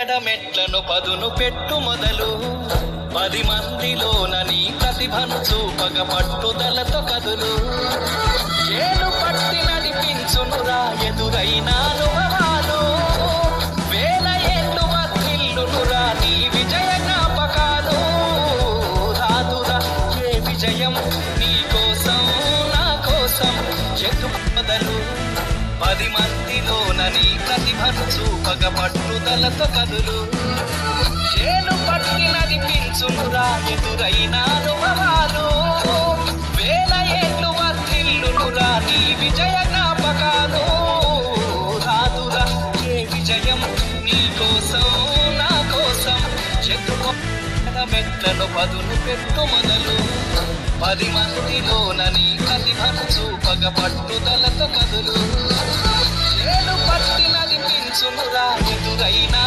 మెట్లను పదును పెట్టు మొదలు 10 మందిలోన నీ ప్రతిభను చూపక పట్టుదలతో కదులు ఏలు పట్టి నడిపించునురా ఎదురైన అనుభవాలు వేల ఏళ్ళు వర్ధిల్లునురా నీ విజయ జ్ఞాపకాలు రాదురా ఏ విజయం నీ కోసం నా కోసం చెట్టు మొదలు 10 మందిలోన నీ ప్రతిభను చూపక పట్టుదలతో కదులు చేను పట్టి నడిపించునురా ఎదురైన అనుభవాలు వేల ఏళ్ళు వర్ధిల్లునురా నీ విజయ జ్ఞాపకాలు రాదురా ఏ విజయం నీ కోసం నా కోసం చెట్టుకో మెట్లను పదును పెట్టు మొదలు 10 మందిలోన నీ ప్రతిభను చూపక పట్టుదలతో కదులు చేను పట్టి నడిపించునురా ఎదురైన